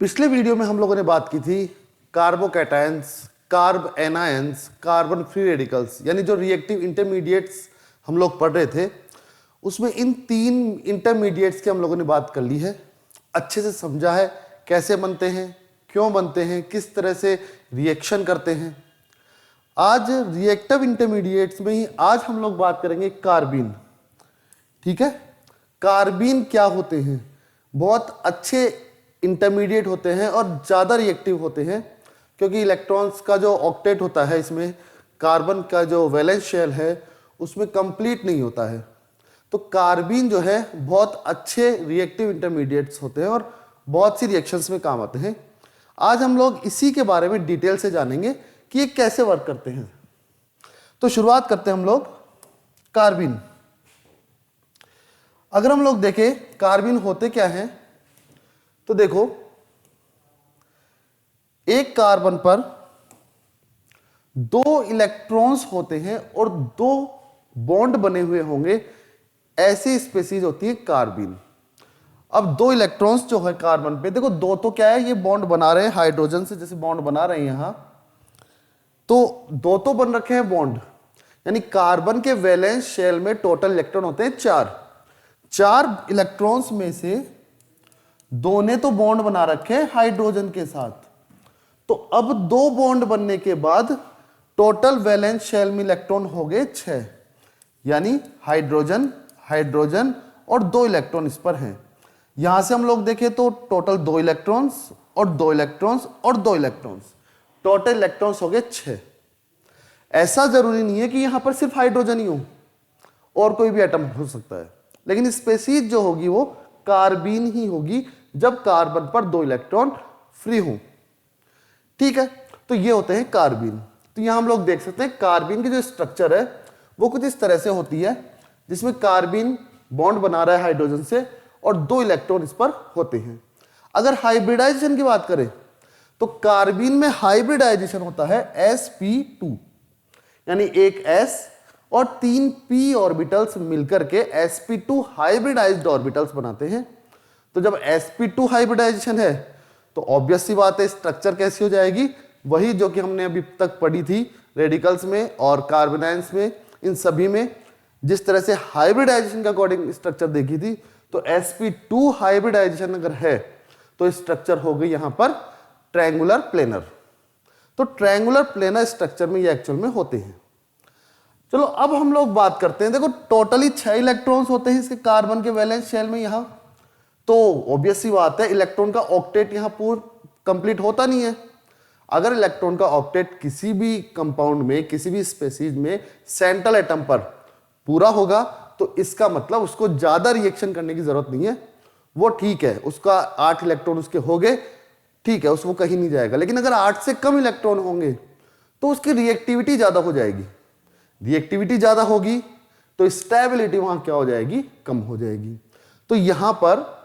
पिछले वीडियो में हम लोगों ने बात की थी carbocations, carb anions, carbon free radicals, यानी जो रिएक्टिव इंटरमीडिएट्स हम लोग पढ़ रहे थे उसमें इन 3 इंटरमीडिएट्स की हम लोगों ने बात कर ली है, अच्छे से समझा है कैसे बनते हैं, क्यों बनते हैं, किस तरह से रिएक्शन करते हैं। आज रिएक्टिव इंटरमीडिएट्स में ही आज हम लोग बात करेंगे कार्बीन। ठीक है, कार्बीन क्या होते हैं? बहुत अच्छे इंटरमीडिएट होते हैं और ज़्यादा रिएक्टिव होते हैं, क्योंकि इलेक्ट्रॉन्स का जो ऑक्टेट होता है इसमें, कार्बन का जो वैलेंस शेल है उसमें कंप्लीट नहीं होता है। तो कार्बीन जो है बहुत अच्छे रिएक्टिव इंटरमीडिएट्स होते हैं और बहुत सी रिएक्शंस में काम आते हैं। आज हम लोग इसी के बारे में डिटेल से जानेंगे कि ये कैसे वर्क करते हैं। तो शुरुआत करते हैं हम लोग कार्बीन। अगर हम लोग देखें कार्बीन होते क्या हैं, तो देखो एक कार्बन पर 2 इलेक्ट्रॉन्स होते हैं और 2 बॉन्ड बने हुए होंगे, ऐसी स्पीशीज होती है कार्बीन। अब 2 इलेक्ट्रॉन्स जो है कार्बन पे, देखो 2 तो क्या है, ये बॉन्ड बना रहे हैं हाइड्रोजन से, जैसे बॉन्ड बना रहे हैं यहां, तो 2 तो बन रखे हैं बॉन्ड, यानी कार्बन के वैलेंस शेल में टोटल इलेक्ट्रॉन होते हैं 4 इलेक्ट्रॉन्स में से 2 ने तो बॉन्ड बना रखे हैं हाइड्रोजन के साथ। तो अब 2 बॉन्ड बनने के बाद टोटल वैलेंस शेल में इलेक्ट्रॉन हो गए 6, यानी हाइड्रोजन, हाइड्रोजन और 2 इलेक्ट्रॉन इस पर हैं। यहां से हम लोग देखें तो टोटल 2 इलेक्ट्रॉन्स और 2 इलेक्ट्रॉन्स और 2 इलेक्ट्रॉन्स, टोटल इलेक्ट्रॉन्स हो गए 6। ऐसा जरूरी नहीं है कि यहां पर सिर्फ हाइड्रोजन ही हो, और कोई भी एटम हो सकता है, लेकिन स्पीशीज जो होगी वो कार्बीन ही होगी जब कार्बन पर 2 इलेक्ट्रॉन फ्री हो। ठीक है, तो ये होते हैं कार्बीन। तो यहां हम लोग देख सकते हैं कार्बीन की जो स्ट्रक्चर है वो कुछ इस तरह से होती है, जिसमें कार्बीन बॉन्ड बना रहा है हाइड्रोजन से और 2 इलेक्ट्रॉन इस पर होते हैं। अगर हाइब्रिडाइजेशन की बात करें तो कार्बीन में हाइब्रिडाइजेशन होता है sp2, यानी एक s और 3 p ऑर्बिटल्स मिलकर के sp2 हाइब्रिडाइज्ड ऑर्बिटल्स बनाते हैं। तो जब sp2 हाइब्रिडाइजेशन है तो ऑब्वियस सी बात है स्ट्रक्चर कैसी हो जाएगी, वही जो कि हमने अभी तक पढ़ी थी रेडिकल्स में और कार्बोनाइंस में, इन सभी में जिस तरह से हाइब्रिडाइजेशन के अकॉर्डिंग स्ट्रक्चर देखी थी। तो sp2 हाइब्रिडाइजेशन अगर है तो स्ट्रक्चर हो गई यहां पर ट्रायंगुलर प्लेनर। तो ट्रायंगुलर प्लेनर स्ट्रक्चर में ये एक्चुअल में होते हैं। चलो अब हम लोग बात करते हैं, देखो टोटली 6 इलेक्ट्रॉन्स होते हैं इसके कार्बन के वैलेंस शेल में यहां। तो ऑब्वियस सी बात है इलेक्ट्रॉन का ऑक्टेट यहां पूर्ण कंप्लीट होता नहीं है। अगर इलेक्ट्रॉन का ऑक्टेट किसी भी कंपाउंड में, किसी भी स्पीशीज में सेंट्रल एटम पर पूरा होगा तो इसका मतलब उसको ज्यादा रिएक्शन करने की जरूरत नहीं है, वो ठीक है, उसका 8 इलेक्ट्रॉन उसके हो गए, ठीक है, उसको कहीं नहीं जाएगा। लेकिन अगर 8 से कम इलेक्ट्रॉन होंगे तो उसकी रिएक्टिविटी ज्यादा हो जाएगी, रिएक्टिविटी ज्यादा होगी तो स्टेबिलिटी वहां क्या हो जाएगी, कम हो जाएगी। तो यहां पर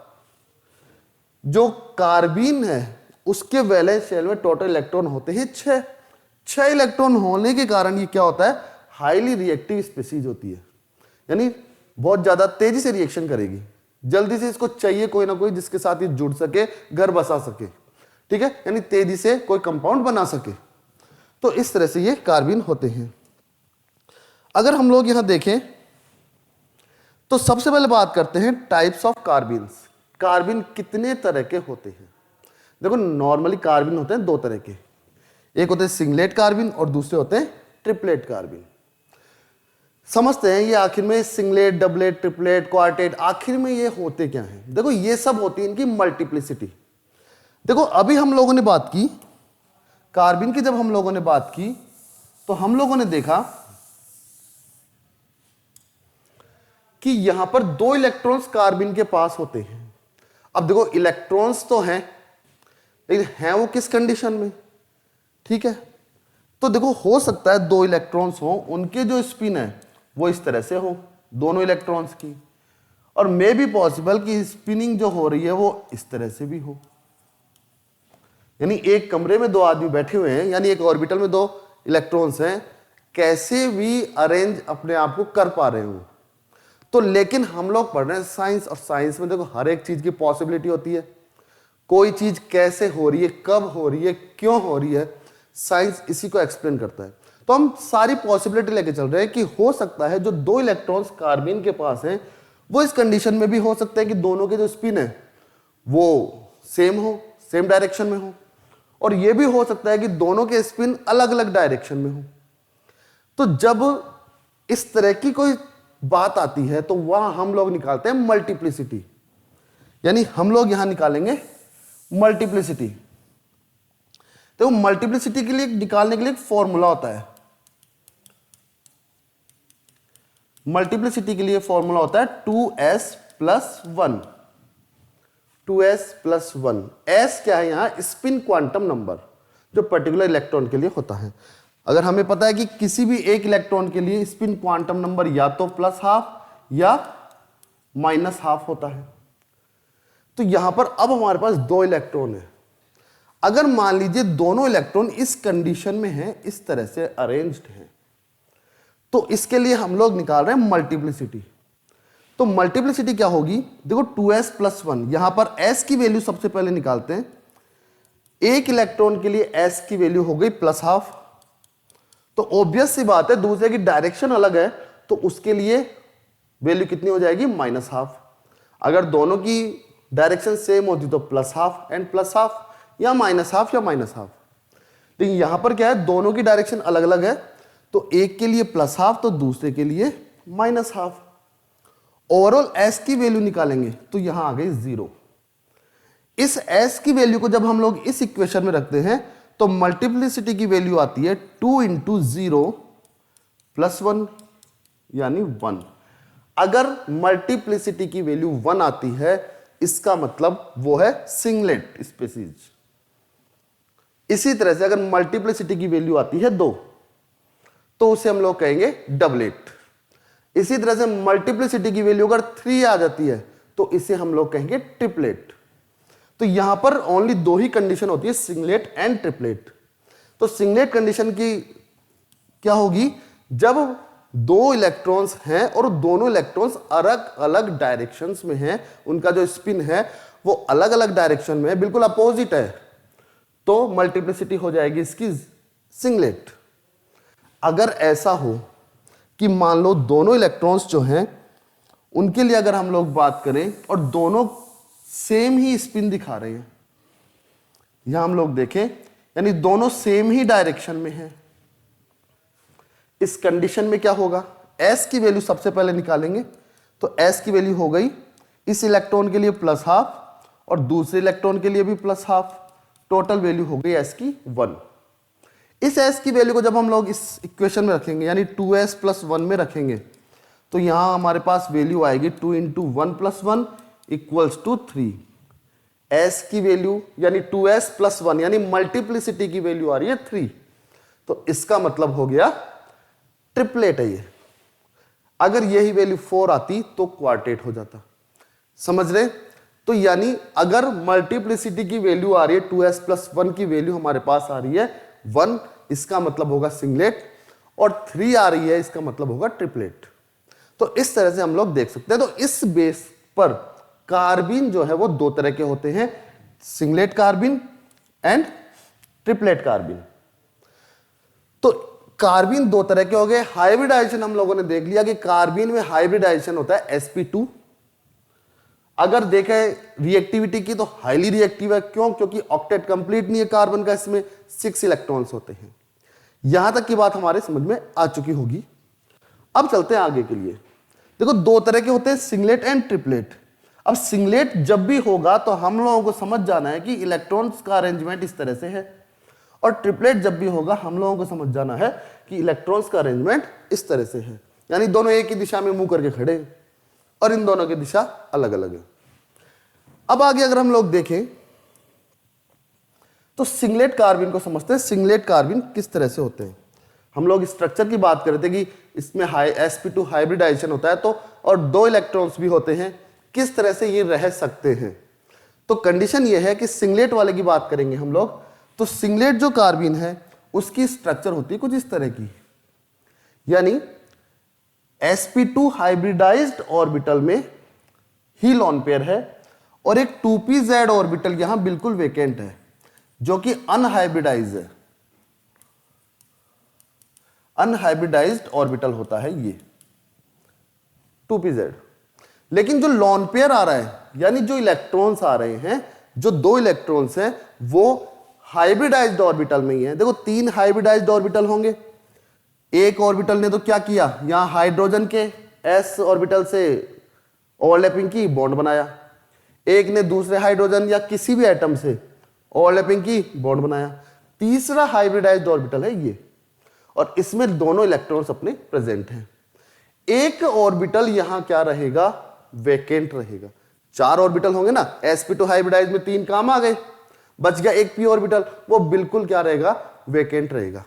जो कार्बीन है उसके वैलेंस शेल में टोटल इलेक्ट्रॉन होते हैं 6 इलेक्ट्रॉन होने के कारण ये क्या होता है, हाईली रिएक्टिव स्पीशीज होती है, यानी बहुत ज्यादा तेजी से रिएक्शन करेगी, जल्दी से इसको चाहिए कोई ना कोई जिसके साथ ये जुड़ सके, घर बसा सके। ठीक है, यानी तेजी से कोई कंपाउंड बना सके। तो इस तरह से ये कार्बीन होते हैं। अगर हम लोग यहां देखें तो सबसे पहले बात करते हैं टाइप्स ऑफ कार्बीन्स। कार्बीन कितने तरह के होते हैं? देखो नॉर्मली कार्बीन होते हैं 2 तरह के, एक होते हैं सिंगलेट कार्बीन और दूसरे होते हैं ट्रिपलेट कार्बीन। समझते हैं ये आखिर में सिंगलेट, डबलेट, ट्रिपलेट, क्वार्टेट, आखिर में ये होते क्या हैं। देखो ये सब होती है इनकी मल्टीप्लिसिटी। देखो अभी हम लोगों ने बात की कार्बीन की, जब हम लोगों ने बात की तो हम लोगों ने देखा कि यहां पर 2 इलेक्ट्रॉन्स कार्बीन के पास होते हैं। अब देखो इलेक्ट्रॉन्स तो हैं, लेकिन हैं वो किस कंडीशन में? ठीक है, तो देखो हो सकता है 2 इलेक्ट्रॉन्स हो, उनके जो स्पिन है वो इस तरह से हो, दोनों इलेक्ट्रॉन्स की, और मे भी पॉसिबल कि स्पिनिंग जो हो रही है वो इस तरह से भी हो, यानी एक कमरे में 2 आदमी बैठे हुए हैं, यानी एक ऑर्बिटल में 2 इलेक्ट्रॉन्स हैं, कैसे भी अरेंज अपने आप को कर पा रहे हो। तो लेकिन हम लोग पढ़ रहे हैं साइंस, और साइंस में देखो हर एक चीज की पॉसिबिलिटी होती है। कोई चीज कैसे हो रही है, कब हो रही है, क्यों हो रही है, साइंस इसी को एक्सप्लेन करता है। तो हम सारी पॉसिबिलिटी लेके चल रहे हैं कि हो सकता है जो दो इलेक्ट्रॉन्स कार्बिन के पास हैं वो इस कंडीशन में भी हो सकता है कि दोनों के जो स्पिन है वो सेम हो, सेम डायरेक्शन में हो, और ये भी हो सकता है कि दोनों के स्पिन अलग अलग डायरेक्शन में हो। तो जब इस तरह की कोई बात आती है तो वहां हम लोग निकालते हैं मल्टीप्लिसिटी, यानी हम लोग यहां निकालेंगे मल्टीप्लिसिटी। तो मल्टीप्लिसिटी के लिए निकालने के लिए एक फॉर्मूला होता है। मल्टीप्लिसिटी के लिए फॉर्मूला होता है 2s plus 1। 2s plus 1। s क्या है यहां? स्पिन क्वांटम नंबर जो पर्टिकुलर इलेक्ट्रॉन के लिए होता है। अगर हमें पता है कि किसी भी एक इलेक्ट्रॉन के लिए स्पिन क्वांटम नंबर या तो प्लस हाफ या माइनस हाफ होता है, तो यहां पर अब हमारे पास दो इलेक्ट्रॉन है। अगर मान लीजिए दोनों इलेक्ट्रॉन इस कंडीशन में हैं, इस तरह से अरेंज्ड हैं, तो इसके लिए हम लोग निकाल रहे हैं मल्टीप्लिसिटी। तो मल्टीप्लिसिटी क्या होगी? देखो 2s प्लस 1, यहां पर s की वैल्यू सबसे पहले निकालते हैं। एक इलेक्ट्रॉन के लिए s की वैल्यू हो गई प्लस हाफ, तो ऑब्वियस सी बात है दूसरे की डायरेक्शन अलग है तो उसके लिए वैल्यू कितनी हो जाएगी? Minus half. अगर दोनों की डायरेक्शन सेम होती तो plus half and plus half, या माइनस हाफ या माइनस हाफ। लेकिन यहां पर क्या है, दोनों की डायरेक्शन अलग अलग है, तो एक के लिए प्लस हाफ तो दूसरे के लिए माइनस हाफ। ओवरऑल s की वैल्यू निकालेंगे तो यहां आ गई 0। इस s की वैल्यू को जब हम लोग इस इक्वेशन में रखते हैं तो मल्टीप्लिसिटी की वैल्यू आती है 2 इंटू 0 प्लस 1 यानी 1। अगर मल्टीप्लिसिटी की वैल्यू 1 आती है इसका मतलब वो है सिंगलेट स्पीशीज। इसी तरह से अगर मल्टीप्लिसिटी की वैल्यू आती है 2 तो उसे हम लोग कहेंगे डबलेट। इसी तरह से मल्टीप्लिसिटी की वैल्यू अगर 3 आ जाती है तो इसे हम लोग कहेंगे ट्रिपलेट। तो यहां पर ओनली दो ही कंडीशन होती है, सिंगलेट एंड ट्रिपलेट। तो सिंगलेट कंडीशन की क्या होगी? जब दो इलेक्ट्रॉन्स हैं और दोनों इलेक्ट्रॉन्स अलग अलग डायरेक्शंस में हैं, उनका जो स्पिन है वो अलग अलग डायरेक्शन में है, बिल्कुल अपोजिट है, तो मल्टीप्लिसिटी हो जाएगी इसकी सिंगलेट। अगर ऐसा हो कि मान लो दोनों इलेक्ट्रॉन्स जो हैं उनके लिए अगर हम लोग बात करें और दोनों सेम ही स्पिन दिखा रहे हैं, यहां हम लोग देखें यानी दोनों सेम ही डायरेक्शन में हैं, इस कंडीशन में क्या होगा? s की वैल्यू सबसे पहले निकालेंगे तो s की वैल्यू हो गई इस इलेक्ट्रॉन के लिए प्लस हाफ और दूसरे इलेक्ट्रॉन के लिए भी प्लस हाफ, टोटल वैल्यू हो गई s की 1। इस s की वैल्यू को जब हम लोग इस इक्वेशन में रखेंगे यानी 2s प्लस 1 में रखेंगे तो यहां हमारे पास वैल्यू आएगी 2 into 1 plus 1 equals to 3। s की वैल्यू यानी 2s प्लस 1 यानी मल्टीप्लिसिटी की वैल्यू आ रही है 3, तो इसका मतलब हो गया ट्रिपलेट है ये। अगर यही वैल्यू 4 आती तो क्वार्टेट हो जाता। समझ रहे? तो यानी अगर मल्टीप्लिसिटी की वैल्यू आ रही है 2s प्लस 1 की वैल्यू हमारे पास आ रही है 1, इसका मतलब होगा सिंगलेट, और 3 आ रही है इसका मतलब होगा ट्रिपलेट। तो इस तरह से हम लोग देख सकते हैं। तो इस बेस पर कार्बिन जो है वो दो तरह के होते हैं, सिंगलेट कार्बिन एंड ट्रिपलेट कार्बिन। तो कार्बिन दो तरह के हो गए। हाइब्रिडाइजेशन हम लोगों ने देख लिया कि कार्बिन में हाइब्रिडाइजेशन होता है sp2। अगर देखें रिएक्टिविटी की तो हाईली रिएक्टिव है। क्यों? क्योंकि ऑक्टेट कंप्लीट नहीं है कार्बन का, इसमें 6 इलेक्ट्रॉन्स होते हैं। यहां तक की बात हमारे समझ में आ चुकी होगी। अब चलते हैं आगे के लिए। देखो दो तरह के होते हैं, सिंगलेट एंड ट्रिपलेट। अब सिंगलेट जब भी होगा तो हम लोगों को समझ जाना है कि इलेक्ट्रॉन्स का अरेंजमेंट इस तरह से है, और ट्रिपलेट जब भी होगा हम लोगों को समझ जाना है कि इलेक्ट्रॉन्स का अरेंजमेंट इस तरह से है, यानी दोनों एक ही दिशा में मुंह करके खड़े हैं और इन दोनों की दिशा अलग अलग है। अब आगे अगर हम लोग देखें तो सिंगलेट कार्बिन को समझते हैं। सिंगलेट कार्बिन किस तरह से होते हैं? हम लोग स्ट्रक्चर की बात कर रहे थे कि इसमें sp2 हाइब्रिडाइजेशन होता है, तो और दो इलेक्ट्रॉन्स भी होते हैं, किस तरह से ये रह सकते हैं? तो कंडीशन ये है कि सिंगलेट वाले की बात करेंगे हम लोग, तो सिंगलेट जो कार्बिन है उसकी स्ट्रक्चर होती है कुछ इस तरह की, यानी sp2 हाइब्रिडाइज्ड ऑर्बिटल में ही लोन पेयर है और एक 2p-Z ऑर्बिटल यहां बिल्कुल वेकेंट है जो कि अनहाइब्रिडाइज है, अनहाइब्रिडाइज्ड ऑर्बिटल होता है ये 2p-Z। लेकिन जो लॉन पेयर आ रहा है, यानी जो इलेक्ट्रॉन्स आ रहे हैं, जो दो इलेक्ट्रॉन्स हैं वो हाइब्रिडाइज्ड ऑर्बिटल में ही है। देखो 3 हाइब्रिडाइज्ड ऑर्बिटल होंगे, एक ऑर्बिटल ने तो क्या किया, यहां हाइड्रोजन के s ऑर्बिटल से ओवरलैपिंग की, बॉन्ड बनाया, एक ने दूसरे हाइड्रोजन या किसी भी एटम से ओवरलैपिंग की, बॉन्ड बनाया। तीसरा हाइब्रिडाइज्ड ऑर्बिटल है ये, और इसमें दोनों इलेक्ट्रॉन्स अपने प्रेजेंट हैं। एक ऑर्बिटल यहां क्या रहेगा, वेकेंट रहेगा। 4 ऑर्बिटल होंगे ना, sp2 हाइब्रिडाइज में 3 काम आ गए, बच गया एक p ऑर्बिटल, वो बिल्कुल क्या रहेगा, वेकेंट रहेगा।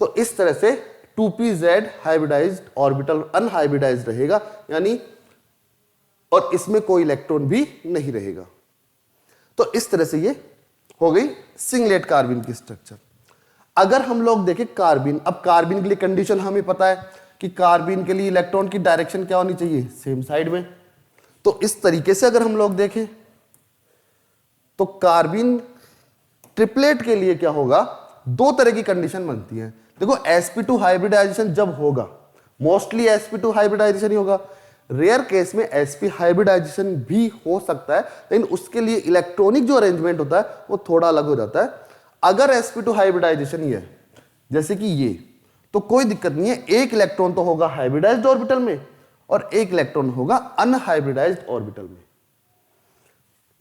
तो इस तरह से 2p-Z हाइब्रिडाइज्ड ऑर्बिटल अनहाइब्रिडाइज्ड रहेगा, यानी और इसमें कोई इलेक्ट्रॉन भी नहीं रहेगा। तो इस तरह से ये हो गई सिंगलेट कार्बिन की स्ट्रक्चर। अगर हम लोग देखें कार्बिन, अब कार्बिन के लिए कंडीशन हमें पता है कि कार्बिन के लिए इलेक्ट्रॉन की डायरेक्शन क्या होनी चाहिए, सेम साइड में। तो इस तरीके से अगर हम लोग देखें तो कार्बिन ट्रिपलेट के लिए क्या होगा, 2 तरह की कंडीशन बनती है। देखो sp2 हाइब्रिडाइजेशन जब होगा, मोस्टली sp2 हाइब्रिडाइजेशन ही होगा, रेयर केस में sp हाइब्रिडाइजेशन भी हो सकता है, लेकिन उसके लिए इलेक्ट्रॉनिक जो अरेंजमेंट होता है वो थोड़ा अलग हो जाता है। अगर sp2 हाइब्रिडाइजेशन ही है जैसे कि ये, तो कोई दिक्कत नहीं है, एक इलेक्ट्रॉन तो होगा हाइब्रिडाइज्ड ऑर्बिटल में और एक इलेक्ट्रॉन होगा अनहाइब्रिडाइज्ड ऑर्बिटल में।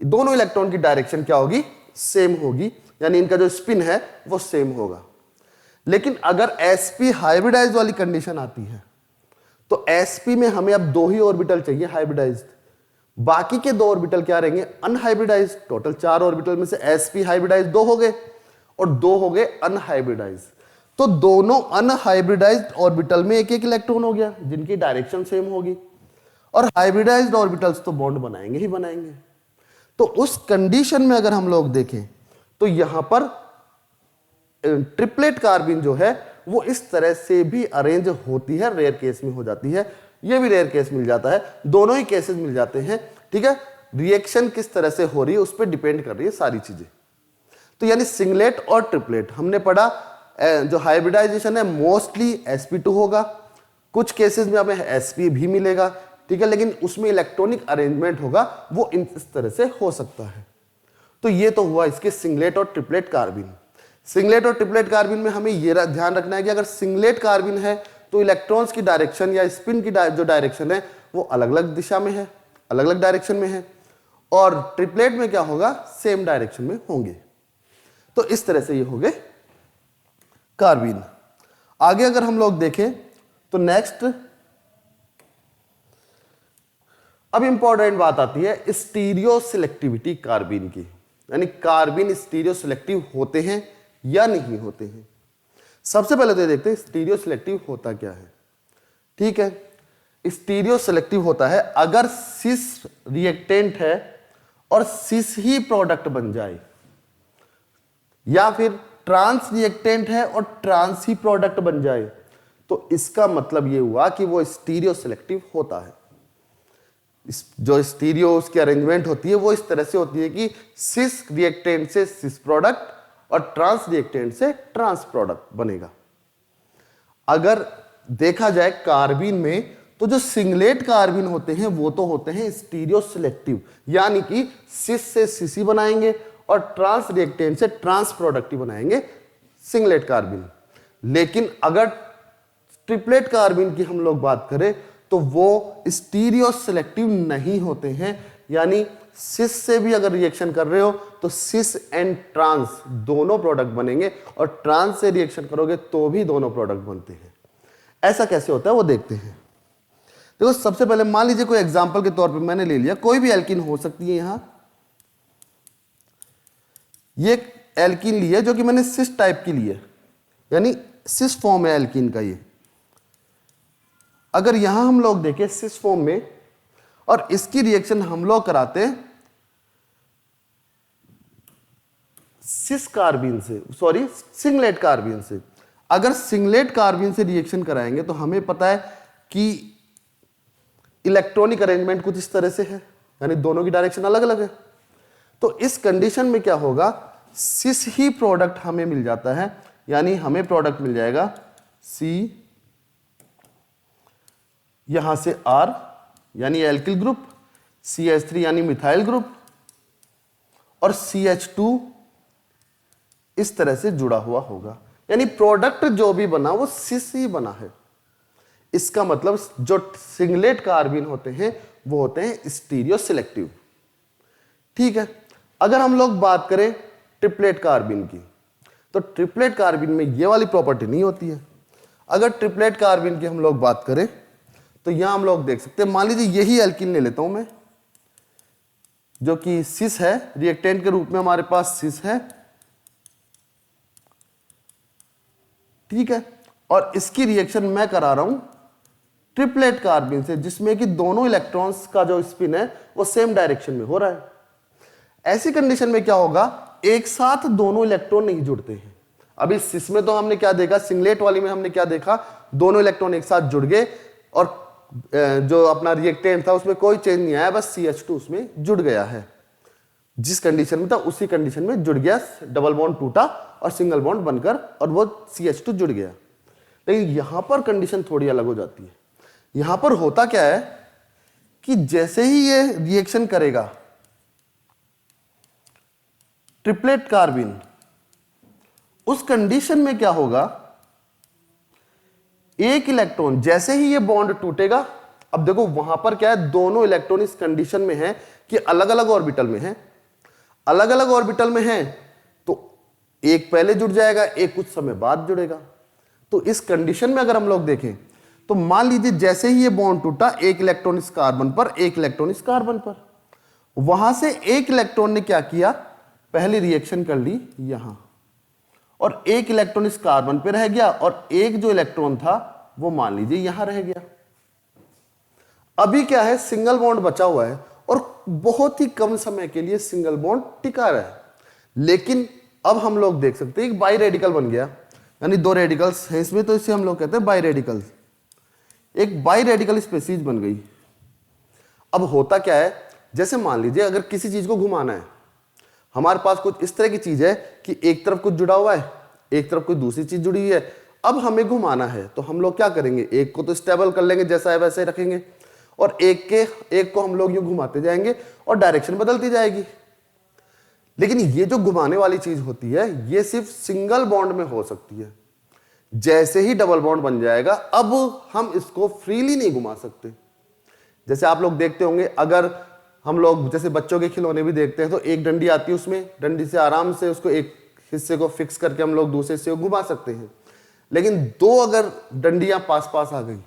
दोनों इलेक्ट्रॉन की डायरेक्शन क्या होगी, सेम होगी, यानी इनका जो स्पिन है वो सेम होगा। लेकिन अगर sp हाइब्रिडाइज्ड वाली कंडीशन आती है तो sp में हमें अब 2 ही ऑर्बिटल चाहिए हाइब्रिडाइज्ड, बाकी के 2 ऑर्बिटल क्या रहेंगे, अनहाइब्रिडाइज्ड। टोटल 4 ऑर्बिटल में से sp हाइब्रिडाइज्ड 2 हो गए और 2 हो गए अनहाइब्रिडाइज्ड। तो दोनों अनहाइब्रिडाइज्ड ऑर्बिटल में एक एक इलेक्ट्रॉन हो गया जिनकी डायरेक्शन सेम होगी, और हाइब्रिडाइज्ड ऑर्बिटल्स तो बॉन्ड बनाएंगे ही बनाएंगे। तो उस कंडीशन में अगर हम लोग देखें तो यहां पर ट्रिपलेट कार्बिन जो है वो इस तरह से भी अरेंज होती है, रेयर केस में हो जाती है, ये भी रेयर केस मिल जाता है, दोनों ही केसेस मिल जाते हैं। ठीक है, रिएक्शन किस तरह से हो रही है उस पर डिपेंड कर रही है सारी चीजें। तो यानी सिंगलेट और ट्रिपलेट हमने पढ़ा, जो हाइब्रिडाइजेशन है मोस्टली sp2 होगा, कुछ केसेस में हमें sp भी मिलेगा, ठीक है, लेकिन उसमें इलेक्ट्रॉनिक अरेंजमेंट होगा वो इस तरह से हो सकता है। तो ये तो हुआ इसके सिंगलेट और ट्रिपलेट कार्बिन। सिंगलेट और ट्रिपलेट कार्बिन में हमें ये ध्यान रखना है कि अगर सिंगलेट कार्बिन है तो इलेक्ट्रॉन्स की डायरेक्शन या स्पिन की जो डायरेक्शन है वो अलग अलग दिशा में है, अलग अलग डायरेक्शन में है, और ट्रिपलेट में क्या होगा, सेम डायरेक्शन में होंगे। तो इस तरह से ये हो गए कार्बिन। आगे अगर हम लोग देखें तो नेक्स्ट अब इंपॉर्टेंट बात आती है स्टीरियो सिलेक्टिविटी कार्बिन की, यानी कार्बिन स्टीरियो सिलेक्टिव होते हैं या नहीं होते हैं। सबसे पहले तो देखते हैं स्टीरियो सिलेक्टिव होता क्या है। ठीक है, स्टीरियो सिलेक्टिव होता है अगर सिस रिएक्टेंट है और सिस ही प्रोडक्ट बन जाए, या फिर ट्रांस रिएक्टेंट है और ट्रांस ही प्रोडक्ट बन जाए, तो इसका मतलब यह हुआ कि वो स्टीरियो सिलेक्टिव होता है। जो स्टीरियो उसकी अरेंजमेंट होती है वो इस तरह से होती है कि सिस रिएक्टेंट से सिस प्रोडक्ट और ट्रांस रिएक्टेंट से ट्रांस प्रोडक्ट बनेगा। अगर देखा जाए कार्बिन में तो जो सिंगलेट कार्बिन होते हैं वो तो होते हैं स्टीरियो सिलेक्टिव, यानी कि सिस से सिस ही बनाएंगे और ट्रांस रिएक्टेंट से ट्रांस प्रोडक्ट ही बनाएंगे सिंगलेट कार्बिन। लेकिन अगर ट्रिपलेट कार्बिन की हम लोग बात करें तो वो स्टीरियो सिलेक्टिव नहीं होते हैं, यानी सिस से भी अगर रिएक्शन कर रहे हो तो सिस एंड ट्रांस दोनों प्रोडक्ट बनेंगे, और ट्रांस से रिएक्शन करोगे तो भी दोनों प्रोडक्ट बनते हैं। ऐसा कैसे होता है वो देखते हैं। देखो सबसे पहले मान लीजिए कोई एग्जांपल के तौर पे मैंने ले लिया, कोई भी एल्कीन हो सकती है। यहां ये एल्कीन ली है जो कि मैंने सिस टाइप की ली है, यानी सिस फॉर्म है एल्कीन का ये। अगर यहां हम लोग देखें सिस फॉर्म में और इसकी रिएक्शन हम लोग कराते हैं सिस कार्बिन से, सॉरी सिंगलेट कार्बिन से। अगर सिंगलेट कार्बिन से रिएक्शन कराएंगे तो हमें पता है कि इलेक्ट्रॉनिक अरेंजमेंट कुछ इस तरह से है, यानी दोनों की डायरेक्शन अलग अलग है। तो इस कंडीशन में क्या होगा, सिस ही प्रोडक्ट हमें मिल जाता है, यानी हमें प्रोडक्ट मिल जाएगा सी, यहां से R यानी एल्किल ग्रुप, CH3 यानी मिथाइल ग्रुप, और CH2 इस तरह से जुड़ा हुआ होगा। यानी प्रोडक्ट जो भी बना वो सिस ही बना है। इसका मतलब जो सिंगलेट कार्बिन होते हैं वो होते हैं स्टीरियो सिलेक्टिव। ठीक है, अगर हम लोग बात करें ट्रिपलेट कार्बिन की, तो ट्रिपलेट कार्बिन में ये वाली प्रॉपर्टी नहीं होती है। अगर ट्रिपलेट कार्बिन की हम लोग बात करें तो यहां हम लोग देख सकते हैं, मान लीजिए यही एल्किन ले लेता हूं मैं, जो कि सिस है, रिएक्टेंट के रूप में हमारे पास सिस है। ठीक है, और इसकी रिएक्शन मैं करा रहा हूं ट्रिपलेट कार्बिन से, जिसमें कि दोनों इलेक्ट्रॉन्स का जो स्पिन है वो सेम डायरेक्शन में हो रहा है। ऐसी कंडीशन में क्या होगा, एक साथ दोनों इलेक्ट्रॉन नहीं जुड़ते हैं। अभी सिस में तो हमने क्या देखा, सिंगलेट वाली में हमने क्या देखा, दोनों इलेक्ट्रॉन एक साथ जुड़ गए और जो अपना रिएक्टेंट था उसमें कोई चेंज नहीं आया, बस CH2 उसमें जुड़ गया है। जिस कंडीशन में था उसी कंडीशन में जुड़ गया, डबल बॉन्ड टूटा और सिंगल बॉन्ड बनकर और वो CH2 जुड़ गया। लेकिन यहां पर कंडीशन थोड़ी अलग हो जाती है। यहां पर होता क्या है कि जैसे ही ये रिएक्शन करेगा ट्रिपलेट कार्बिन, उस कंडीशन में क्या होगा, एक इलेक्ट्रॉन जैसे ही ये बॉन्ड टूटेगा, अब देखो वहां पर क्या है, दोनों इलेक्ट्रॉन इस कंडीशन में है कि अलग अलग ऑर्बिटल में है, अलग अलग ऑर्बिटल में है, तो एक पहले जुड़ जाएगा, एक कुछ समय बाद जुड़ेगा। तो इस कंडीशन में अगर हम लोग देखें तो मान लीजिए जैसे ही ये बॉन्ड टूटा, एक इलेक्ट्रॉन इस कार्बन पर, एक इलेक्ट्रॉन इस कार्बन पर, वहां से एक इलेक्ट्रॉन ने क्या किया, पहली रिएक्शन कर ली यहां, और एक इलेक्ट्रॉन इस कार्बन पे रह गया और एक जो इलेक्ट्रॉन था वो मान लीजिए यहां रह गया। अभी क्या है, सिंगल बॉन्ड बचा हुआ है और बहुत ही कम समय के लिए सिंगल बॉन्ड टिका रहा है। लेकिन अब हम लोग देख सकते हैं एक बाई रेडिकल बन गया, यानी दो रेडिकल्स हैं इसमें, तो इसे हम लोग कहते हैं बाई रेडिकल। एक बाई रेडिकल स्पेसीज बन गई। अब होता क्या है, जैसे मान लीजिए अगर किसी चीज को घुमाना है, हमारे पास कुछ इस तरह की चीज है कि एक तरफ कुछ जुड़ा हुआ है, एक तरफ कोई दूसरी चीज जुड़ी हुई है। अब हमें घुमाना है तो हम लोग क्या करेंगे, एक को तो स्टेबल कर लेंगे, जैसा है वैसे रखेंगे, और एक को हम लोग यूं घुमाते जाएंगे और डायरेक्शन बदलती जाएगी। लेकिन ये जो घुमाने वाली चीज होती है ये सिर्फ सिंगल बॉन्ड में हो सकती है। जैसे ही डबल बॉन्ड बन जाएगा, अब हम इसको फ्रीली नहीं घुमा सकते। जैसे आप लोग देखते होंगे, अगर हम लोग जैसे बच्चों के खिलौने भी देखते हैं तो एक डंडी आती है, उसमें डंडी से आराम से उसको एक हिस्से को फिक्स करके हम लोग दूसरे हिस्से को घुमा सकते हैं। लेकिन दो अगर डंडियां पास पास आ गई,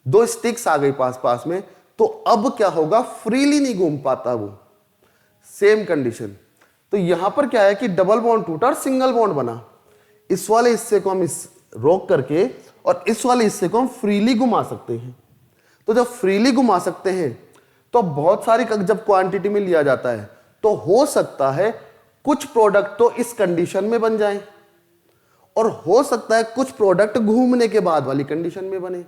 दो स्टिक्स आ गई पास पास में, तो अब क्या होगा, फ्रीली नहीं घूम पाता वो। Same condition. तो यहां पर क्या है कि डबल बॉन्ड टूटा और सिंगल बॉन्ड बना। इस वाले हिस्से को हम इस रोक करके और इस वाले हिस्से को हम फ्रीली घुमा सकते हैं। तो जब फ्रीली घुमा सकते हैं तो बहुत सारी जब क्वांटिटी में लिया जाता है तो हो सकता है कुछ प्रोडक्ट तो इस कंडीशन में बन जाएं और हो सकता है कुछ प्रोडक्ट घूमने के बाद वाली कंडीशन में बने,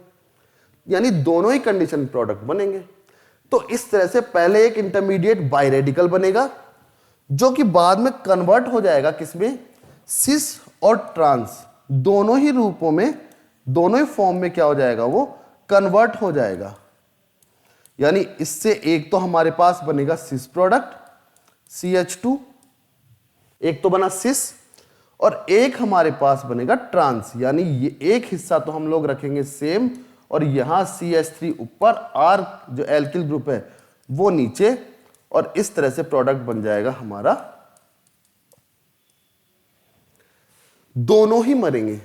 यानी दोनों ही कंडीशन प्रोडक्ट बनेंगे। तो इस तरह से पहले एक इंटरमीडिएट बाइरेडिकल बनेगा जो कि बाद में कन्वर्ट हो जाएगा किसमें, सिस और ट्रांस, दोनों ही रूपों में, दोनों ही फॉर्म में क्या हो जाएगा, वो कन्वर्ट हो जाएगा। यानी इससे एक तो हमारे पास बनेगा सिस प्रोडक्ट CH2, एक तो बना सिस, और एक हमारे पास बनेगा ट्रांस, यानी ये एक हिस्सा तो हम लोग रखेंगे सेम और यहां CH3 ऊपर, R जो एल्किल ग्रुप है वो नीचे, और इस तरह से प्रोडक्ट बन जाएगा हमारा। दोनों ही मरेंगे।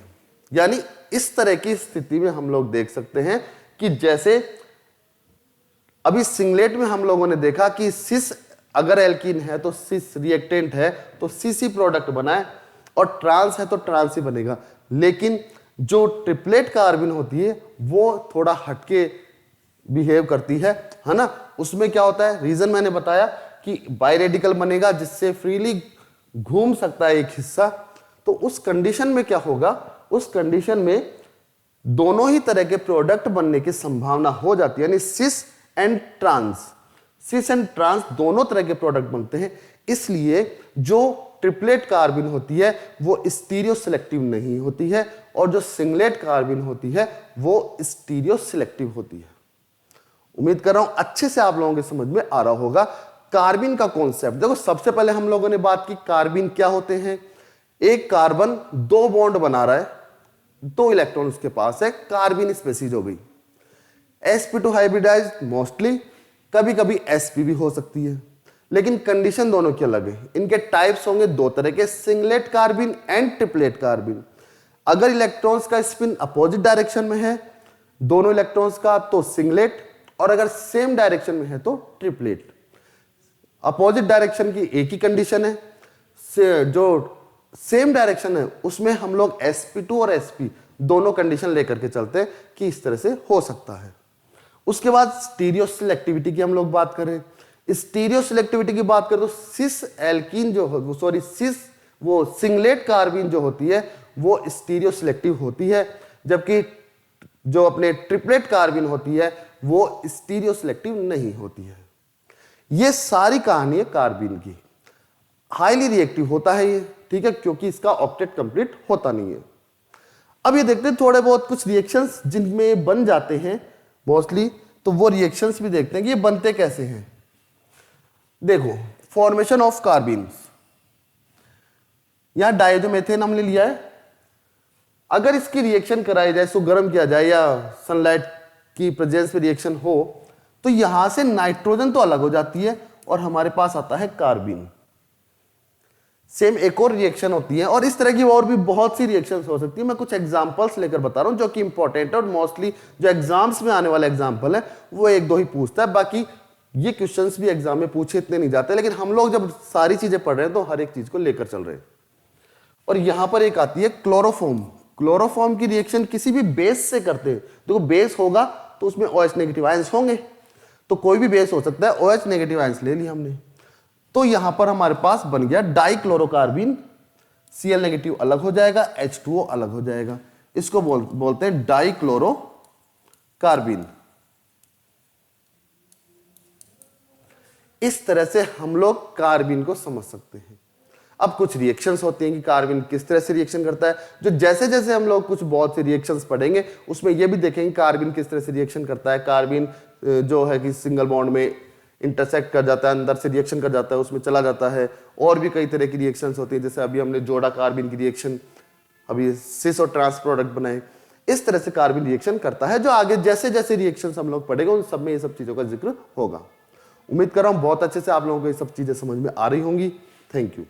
यानी इस तरह की स्थिति में हम लोग देख सकते हैं कि जैसे अभी सिंगलेट में हम लोगों ने देखा कि सिस अगर एल्कीन है तो सिस रिएक्टेंट है तो सिस ही प्रोडक्ट बनाए, और ट्रांस है तो ट्रांस ही बनेगा। लेकिन जो ट्रिपलेट कार्बिन होती है वो थोड़ा हटके बिहेव करती है ना। उसमें क्या होता है, रीजन मैंने बताया कि बाइरेडिकल बनेगा जिससे फ्रीली घूम सकता है एक हिस्सा। तो उस कंडीशन में क्या होगा, उस कंडीशन में दोनों ही तरह के प्रोडक्ट बनने की संभावना हो जाती है, यानी cis and trans cis and trans दोनों तरह के प्रोडक्ट बनते हैं, इसलिए जो ट्रिपलेट कार्बिन होती है वो स्टीरियो सिलेक्टिव नहीं होती है और जो सिंगलेट कार्बिन होती है वो स्टीरियो सिलेक्टिव होती है। उम्मीद कर रहा हूं अच्छे से आप लोगों के समझ में आ रहा होगा कार्बिन का कॉन्सेप्ट। देखो सबसे पहले हम लोगों ने बात की कार्बिन क्या होते हैं। एक कार्बन दो बॉन्ड बना रहा है, दो इलेक्ट्रॉन उसके पास है, कार्बिन स्पीशीज हो गई। sp2 हाइब्रिडाइज मोस्टली, कभी कभी sp भी हो सकती है, लेकिन कंडीशन दोनों की अलग है। इनके टाइप्स होंगे दो तरह के, सिंगलेट कार्बिन एंड ट्रिपलेट कार्बिन। अगर इलेक्ट्रॉन्स का स्पिन अपोजिट डायरेक्शन में है दोनों इलेक्ट्रॉन्स का तो सिंगलेट, और अगर सेम डायरेक्शन में है तो ट्रिपलेट। अपोजिट डायरेक्शन की एक ही कंडीशन है, जो सेम डायरेक्शन है उसमें हम लोग sp2 और sp दोनों कंडीशन लेकर के चलते हैं कि इस तरह से हो सकता है। उसके बाद स्टीरियो सिलेक्टिविटी की हम लोग बात करें। स्टीरियो सिलेक्टिविटी की बात करें तो सिस एल्कीन जो सॉरी सिस वो सिंगलेट कार्बिन जो होती है वो स्टीरियो सिलेक्टिव होती है, जबकि जो अपने ट्रिपलेट कार्बिन होती है वो स्टीरियो सिलेक्टिव नहीं होती है। ये सारी कहानी है कार्बिन की। हाईली रिएक्टिव होता है ये, ठीक है, क्योंकि इसका ऑक्टेट कंप्लीट होता नहीं है। अब ये देखते हैं थोड़े बहुत कुछ रिएक्शंस जिनमें बन जाते हैं मोस्टली, तो वो रिएक्शंस भी देखते हैं कि ये बनते कैसे हैं। देखो फॉर्मेशन ऑफ कार्बिन्स, यहां डायजोमेथेन हमने लिया है। अगर इसकी रिएक्शन कराई जाए, इसको गर्म किया जाए या सनलाइट की प्रेजेंस में रिएक्शन हो, तो यहां से नाइट्रोजन तो अलग हो जाती है और हमारे पास आता है कार्बिन। सेम एक और रिएक्शन होती है, और इस तरह की और भी बहुत सी रिएक्शंस हो सकती है। मैं कुछ एग्जांपल्स लेकर बता रहा हूं जो कि इंपॉर्टेंट है, और मोस्टली जो एग्जाम्स में आने वाला एग्जांपल है वो एक दो ही पूछता है, बाकी ये क्वेश्चंस भी एग्जाम में पूछे इतने नहीं जाते। लेकिन हम लोग जब सारी चीजें पढ़ रहे हैं तो हर एक चीज को लेकर चल रहे हैं। और यहां पर एक आती है क्लोरोफॉर्म। क्लोरोफॉर्म की रिएक्शन किसी भी बेस से करते हैं। देखो बेस होगा तो उसमें OH नेगेटिव आयंस होंगे, तो कोई भी बेस हो सकता है, OH नेगेटिव आयंस ले लिया हमने, तो यहां पर हमारे पास बन गया डाइक्लोरोकार्बिन। Cl नेगेटिव अलग हो जाएगा, H2O अलग हो जाएगा, इसको बोलते हैं डाइक्लोरोकार्बिन। इस तरह से हम लोग कार्बिन को समझ सकते हैं। अब कुछ रिएक्शंस होते हैं कि कार्बिन किस तरह से रिएक्शन करता है, जो जैसे जैसे हम लोग कुछ बहुत से रिएक्शंस पढ़ेंगे उसमें यह भी देखेंगे कार्बिन किस तरह से रिएक्शन करता है। कार्बिन जो है कि सिंगल बॉन्ड में इंटरसेक्ट कर जाता है, अंदर से रिएक्शन कर जाता है, उसमें चला जाता है। और भी कई तरह की रिएक्शंस होती है, जैसे अभी हमने जोड़ा कार्बिन की रिएक्शन, अभी सिस और ट्रांस प्रोडक्ट बनाए। इस तरह से कार्बिन रिएक्शन करता है, जो आगे जैसे जैसे रिएक्शंस हम लोग पढ़ेंगे उन सब में ये सब चीजों का जिक्र होगा। उम्मीद कर रहा हूं बहुत अच्छे से आप लोगों को ये सब चीजें समझ में आ रही होंगी। Thank you.